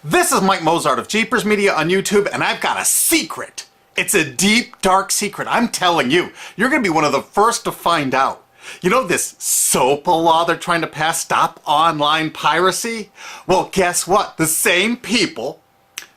This is Mike Mozart of Jeepers Media on YouTube, and I've got a secret. It's a deep, dark secret. I'm telling you, you're going to be one of the first to find out. You know this SOPA law they're trying to pass, Stop Online Piracy? Well, guess what? The same people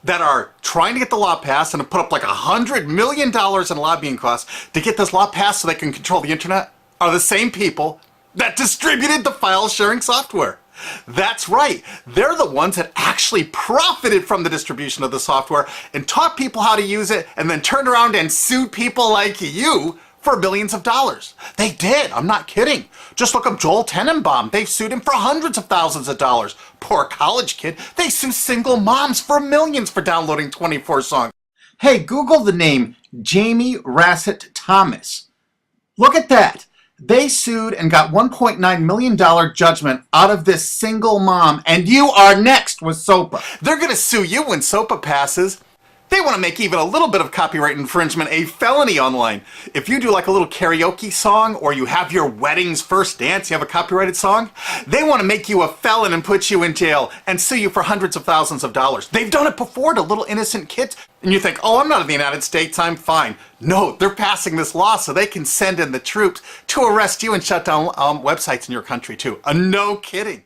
that are trying to get the law passed and have put up like $100 million in lobbying costs to get this law passed so they can control the internet are the same people that distributed the file sharing software. That's right. They're the ones that actually profited from the distribution of the software and taught people how to use it and then turned around and sued people like you for billions of dollars. They did. I'm not kidding. Just look up Joel Tenenbaum. They've sued him for hundreds of thousands of dollars. Poor college kid. They sue single moms for millions for downloading 24 songs. Hey, Google the name Jamie Rassett Thomas. Look at that. They sued and got $1.9 million judgment out of this single mom, and you are next with SOPA. They're going to sue you when SOPA passes. They want to make even a little bit of copyright infringement a felony online. If you do like a little karaoke song, or you have your wedding's first dance, you have a copyrighted song, they want to make you a felon and put you in jail and sue you for hundreds of thousands of dollars. They've done it before to little innocent kids. And you think, oh, I'm not in the United States, I'm fine. No, they're passing this law so they can send in the troops to arrest you and shut down websites in your country too. No kidding.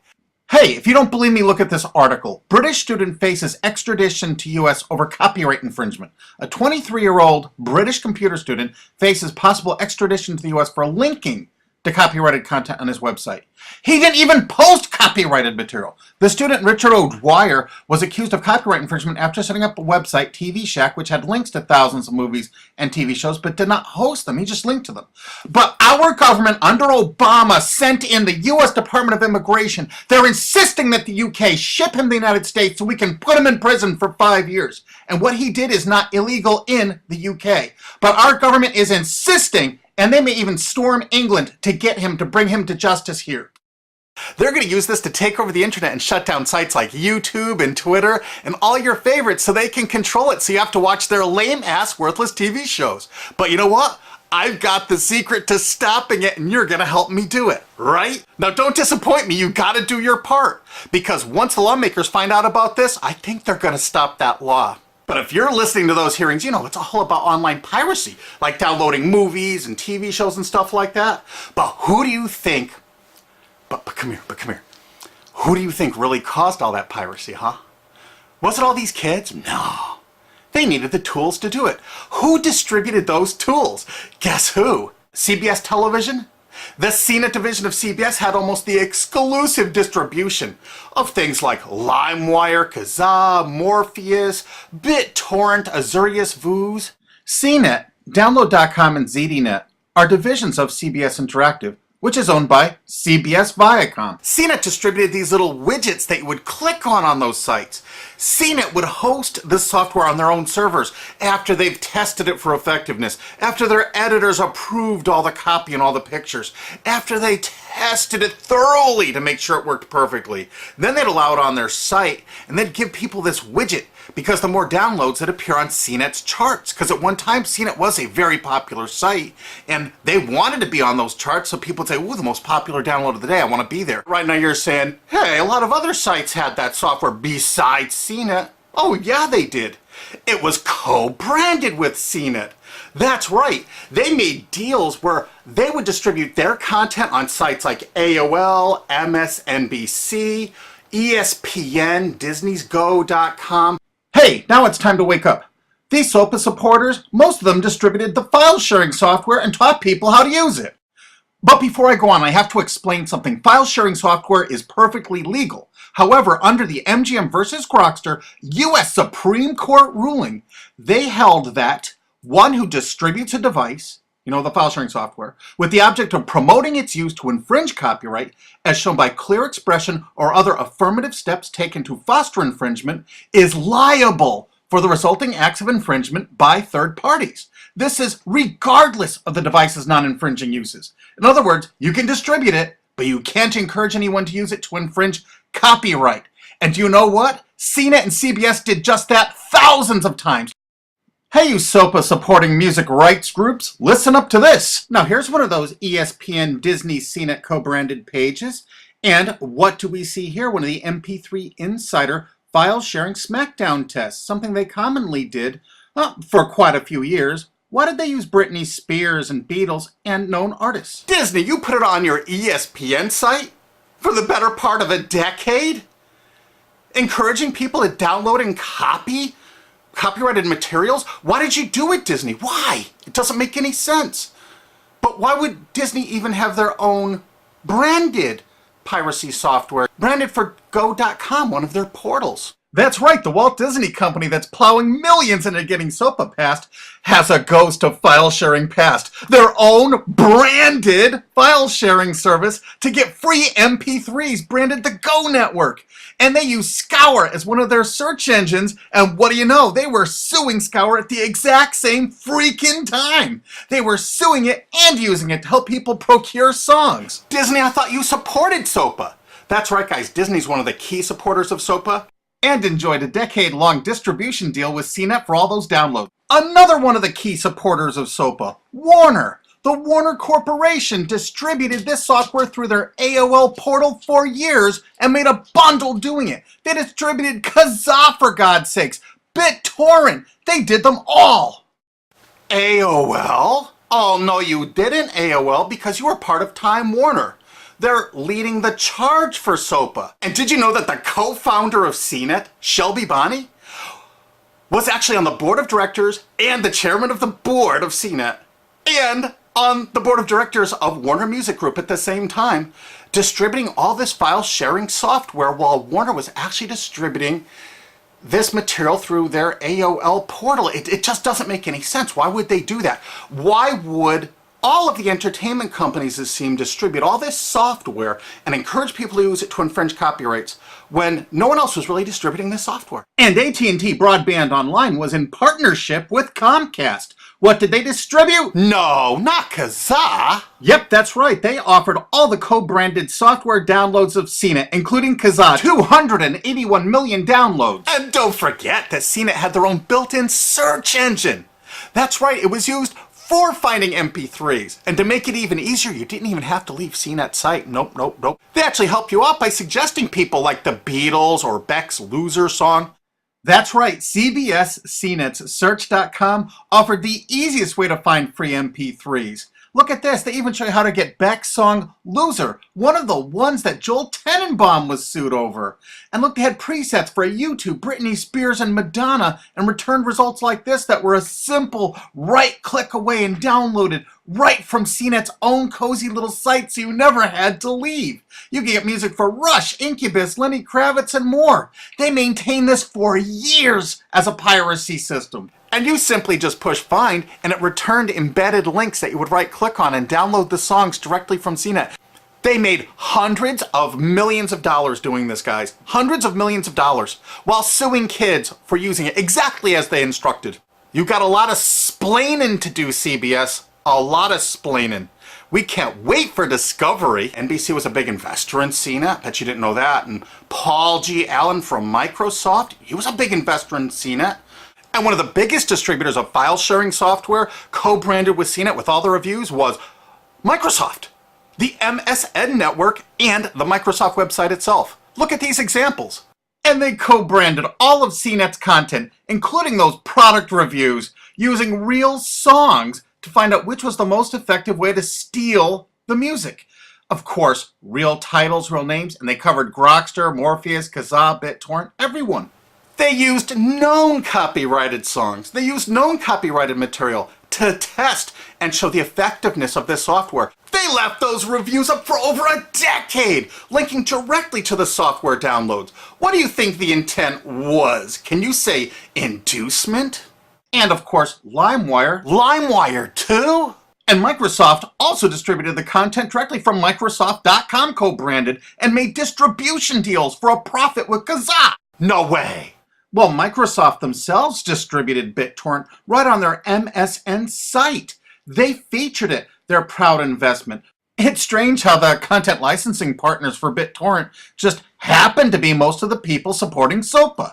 Hey, if you don't believe me, look at this article. British student faces extradition to U.S. over copyright infringement. A 23-year-old British computer student faces possible extradition to the U.S. for linking to copyrighted content on his website. He didn't even post copyrighted material. The student, Richard O'Dwyer, was accused of copyright infringement after setting up a website, TV Shack, which had links to thousands of movies and TV shows, but did not host them. He just linked to them. But our government under Obama sent in the U.S. Department of Immigration. They're insisting that the U.K. ship him to the United States so we can put him in prison for 5 years. And what he did is not illegal in the U.K. But our government is insisting, and they may even storm England to get him, to bring him to justice here. They're going to use this to take over the internet and shut down sites like YouTube and Twitter and all your favorites so they can control it, so you have to watch their lame-ass, worthless TV shows. But you know what? I've got the secret to stopping it, and you're going to help me do it, right? Now don't disappoint me, you got to do your part. Because once the lawmakers find out about this, I think they're going to stop that law. But if you're listening to those hearings, you know, it's all about online piracy, like downloading movies and TV shows and stuff like that. But who do you think, but come here, who do you think really caused all that piracy, huh? Was it all these kids? No. They needed the tools to do it. Who distributed those tools? Guess who? CBS Television? The CNET division of CBS had almost the exclusive distribution of things like LimeWire, Kazaa, Morpheus, BitTorrent, Azurius, Vooz. CNET, Download.com, and ZDNet are divisions of CBS Interactive, which is owned by CBS Viacom. CNET distributed these little widgets that you would click on those sites. CNET would host this software on their own servers after they've tested it for effectiveness, after their editors approved all the copy and all the pictures, after they tested it thoroughly to make sure it worked perfectly. Then they'd allow it on their site, and they'd give people this widget because the more downloads that appear on CNET's charts. Because at one time, CNET was a very popular site, and they wanted to be on those charts, so people would say, ooh, the most popular download of the day, I want to be there. Right now you're saying, hey, a lot of other sites had that software besides CNET. Oh yeah, they did. It was co-branded with CNET. That's right. They made deals where they would distribute their content on sites like AOL, MSNBC, ESPN, Disney'sGo.com. Hey, now it's time to wake up. These SOPA supporters, most of them distributed the file sharing software and taught people how to use it. But before I go on, I have to explain something. File sharing software is perfectly legal. However, under the MGM versus Grokster U.S. Supreme Court ruling, they held that one who distributes a device, you know, the file sharing software, with the object of promoting its use to infringe copyright, as shown by clear expression or other affirmative steps taken to foster infringement, is liable for the resulting acts of infringement by third parties. This is regardless of the device's non-infringing uses. In other words, you can distribute it, but you can't encourage anyone to use it to infringe copyright. And do you know what? CNET and CBS did just that thousands of times. Hey, you SOPA supporting music rights groups, listen up to this. Now here's one of those ESPN, Disney, CNET co-branded pages. And what do we see here? One of the MP3 Insider file sharing SmackDown tests, something they commonly did for quite a few years. Why did they use Britney Spears and Beatles and known artists? Disney, you put it on your ESPN site for the better part of a decade? Encouraging people to download and copy copyrighted materials? Why did you do it, Disney? Why? It doesn't make any sense. But why would Disney even have their own branded piracy software, branded for Go.com, one of their portals? That's right, the Walt Disney Company that's plowing millions into getting SOPA passed has a ghost of file sharing passed. Their own branded file sharing service to get free MP3s branded the Go Network. And they use Scour as one of their search engines, and what do you know? They were suing Scour at the exact same freaking time. They were suing it and using it to help people procure songs. Disney, I thought you supported SOPA. That's right, guys, Disney's one of the key supporters of SOPA. And enjoyed a decade-long distribution deal with CNET for all those downloads. Another one of the key supporters of SOPA, Warner. The Warner Corporation distributed this software through their AOL portal for years and made a bundle doing it. They distributed Kazaa, for God's sakes, BitTorrent. They did them all. AOL? Oh, no, you didn't, AOL, because you were part of Time Warner. They're leading the charge for SOPA. And did you know that the co-founder of CNET, Shelby Bonney, was actually on the board of directors and the chairman of the board of CNET and on the board of directors of Warner Music Group at the same time, distributing all this file sharing software while Warner was actually distributing this material through their AOL portal. It just doesn't make any sense. Why would they do that? Why would all of the entertainment companies, it seemed, distribute all this software and encourage people to use it to infringe copyrights when no one else was really distributing this software? And AT&T Broadband Online was in partnership with Comcast. What did they distribute? No, not Kazaa. Yep, that's right. They offered all the co-branded software downloads of CNET, including Kazaa, 281 million downloads. And don't forget that CNET had their own built-in search engine. That's right, it was used for finding MP3s. And to make it even easier, you didn't even have to leave CNET's site. Nope. They actually help you out by suggesting people like the Beatles or Beck's Loser song. That's right, CBS CNET's Search.com offered the easiest way to find free MP3s. Look at this, they even show you how to get Beck's song Loser, one of the ones that Joel Tenenbaum was sued over. And look, they had presets for YouTube, Britney Spears, and Madonna, and returned results like this that were a simple right click away and downloaded right from CNET's own cozy little site, so you never had to leave. You can get music for Rush, Incubus, Lenny Kravitz, and more. They maintained this for years as a piracy system. And you simply just push find, and it returned embedded links that you would right click on and download the songs directly from CNET. They made hundreds of millions of dollars doing this, guys. Hundreds of millions of dollars, while suing kids for using it exactly as they instructed. You got a lot of splaining to do, CBS. A lot of splaining. We can't wait for Discovery. NBC was a big investor in CNET. Bet you didn't know that. And Paul G. Allen from Microsoft, he was a big investor in CNET. And one of the biggest distributors of file sharing software co-branded with CNET with all the reviews was Microsoft, the MSN network, and the Microsoft website itself. Look at these examples. And they co-branded all of CNET's content, including those product reviews, using real songs to find out which was the most effective way to steal the music. Of course, real titles, real names, and they covered Grokster, Morpheus, Kazaa, BitTorrent, everyone. They used known copyrighted songs. They used known copyrighted material to test and show the effectiveness of this software. They left those reviews up for over a decade, linking directly to the software downloads. What do you think the intent was? Can you say inducement? And of course, LimeWire. LimeWire too? And Microsoft also distributed the content directly from Microsoft.com co-branded and made distribution deals for a profit with Kazaa. No way. Well, Microsoft themselves distributed BitTorrent right on their MSN site. They featured it, their proud investment. It's strange how the content licensing partners for BitTorrent just happen to be most of the people supporting SOPA.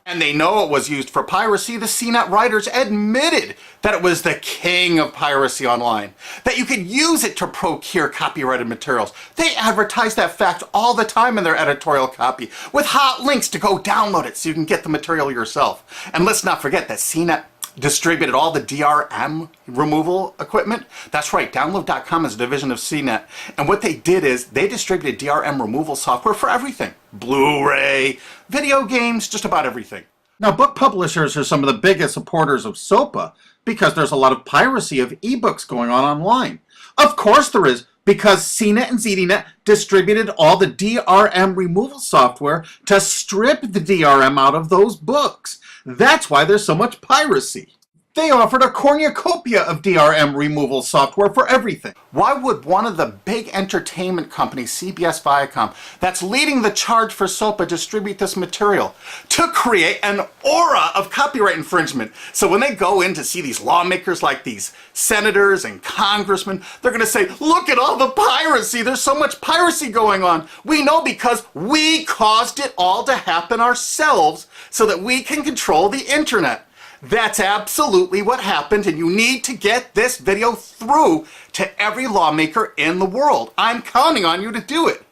And they know it was used for piracy. The CNET writers admitted that it was the king of piracy online, that you could use it to procure copyrighted materials. They advertise that fact all the time in their editorial copy with hot links to go download it so you can get the material yourself. And let's not forget that CNET distributed all the DRM removal equipment. That's right, Download.com is a division of CNET. And what they did is they distributed DRM removal software for everything. Blu-ray, video games, just about everything. Now, book publishers are some of the biggest supporters of SOPA because there's a lot of piracy of ebooks going on online. Of course there is, because CNET and ZDNet distributed all the DRM removal software to strip the DRM out of those books. That's why there's so much piracy. They offered a cornucopia of DRM removal software for everything. Why would one of the big entertainment companies, CBS Viacom, that's leading the charge for SOPA distribute this material? To create an aura of copyright infringement. So when they go in to see these lawmakers like these senators and congressmen, they're going to say, look at all the piracy. There's so much piracy going on. We know because we caused it all to happen ourselves so that we can control the internet. That's absolutely what happened, and you need to get this video through to every lawmaker in the world. I'm counting on you to do it.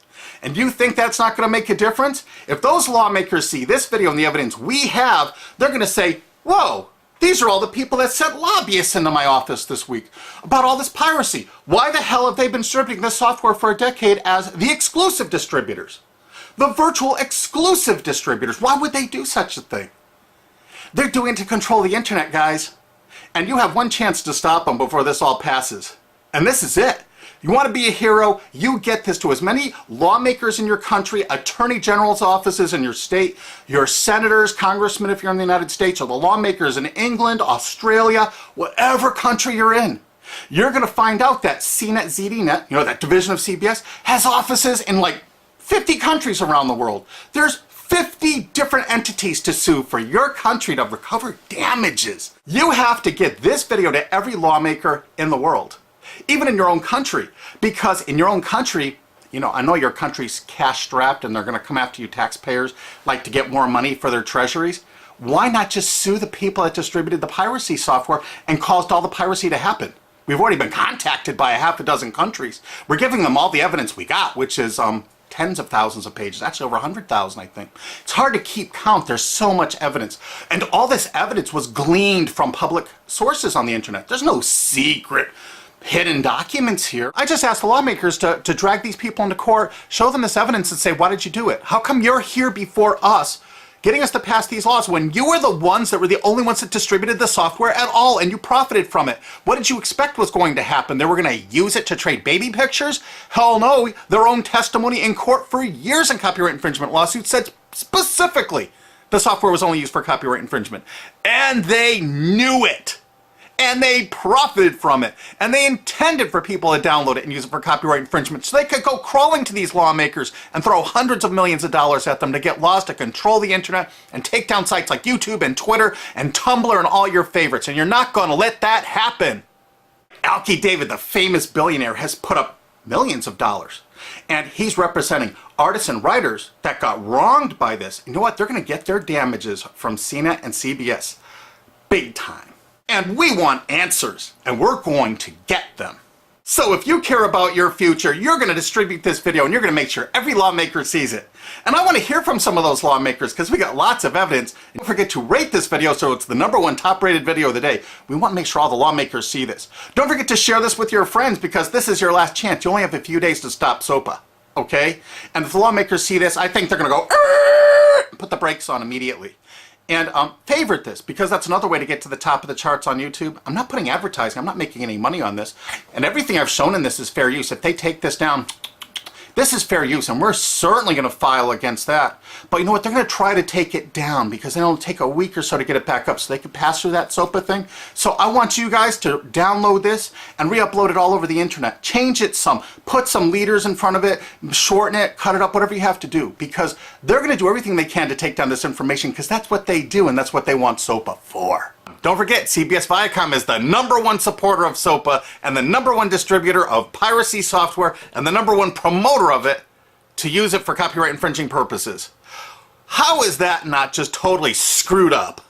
And you think that's not going to make a difference? If those lawmakers see this video and the evidence we have, they're going to say, whoa, these are all the people that sent lobbyists into my office this week about all this piracy. Why the hell have they been distributing this software for a decade as the exclusive distributors? The virtual exclusive distributors. Why would they do such a thing? They're doing it to control the internet, guys. And you have one chance to stop them before this all passes. And this is it. You want to be a hero, you get this to as many lawmakers in your country, attorney general's offices in your state, your senators, congressmen if you're in the United States, or the lawmakers in England, Australia, whatever country you're in. You're going to find out that CNET, ZDNet, that division of CBS, has offices in like 50 countries around the world. There's 50 different entities to sue for your country to recover damages. You have to get this video to every lawmaker in the world, even in your own country, because in your own country, I know your country's cash strapped and they're going to come after you taxpayers like to get more money for their treasuries. Why not just sue the people that distributed the piracy software and caused all the piracy to happen? We've already been contacted by a half a dozen countries. We're giving them all the evidence we got, which is tens of thousands of pages, actually over 100,000, I think. It's hard to keep count. There's so much evidence. And all this evidence was gleaned from public sources on the internet. There's no secret hidden documents here. I just asked the lawmakers to drag these people into court, show them this evidence and say, why did you do it? How come you're here before us getting us to pass these laws when you were the ones that were the only ones that distributed the software at all and you profited from it? What did you expect was going to happen? They were going to use it to trade baby pictures? Hell no. Their own testimony in court for years in copyright infringement lawsuits said specifically the software was only used for copyright infringement. And they knew it. And they profited from it. And they intended for people to download it and use it for copyright infringement so they could go crawling to these lawmakers and throw hundreds of millions of dollars at them to get laws to control the internet and take down sites like YouTube and Twitter and Tumblr and all your favorites. And you're not going to let that happen. Alki David, the famous billionaire, has put up millions of dollars. And he's representing artists and writers that got wronged by this. You know what? They're going to get their damages from CNET and CBS. Big time. And we want answers, and we're going to get them. So if you care about your future, you're going to distribute this video and you're going to make sure every lawmaker sees it. And I want to hear from some of those lawmakers because we got lots of evidence. Don't forget to rate this video so it's the #1 top-rated video of the day. We want to make sure all the lawmakers see this. Don't forget to share this with your friends because this is your last chance. You only have a few days to stop SOPA, okay? And if the lawmakers see this, I think they're going to go, put the brakes on immediately. And favorite this, because that's another way to get to the top of the charts on YouTube. I'm not putting advertising. I'm not making any money on this. And everything I've shown in this is fair use. If they take this down, this is fair use, and we're certainly going to file against that. But you know what? They're going to try to take it down because it'll take a week or so to get it back up so they can pass through that SOPA thing. So I want you guys to download this and re-upload it all over the internet. Change it some. Put some leaders in front of it. Shorten it. Cut it up. Whatever you have to do. Because they're going to do everything they can to take down this information because that's what they do and that's what they want SOPA for. Don't forget, CBS Viacom is the #1 supporter of SOPA and the #1 distributor of piracy software and the #1 promoter of it to use it for copyright infringing purposes. How is that not just totally screwed up?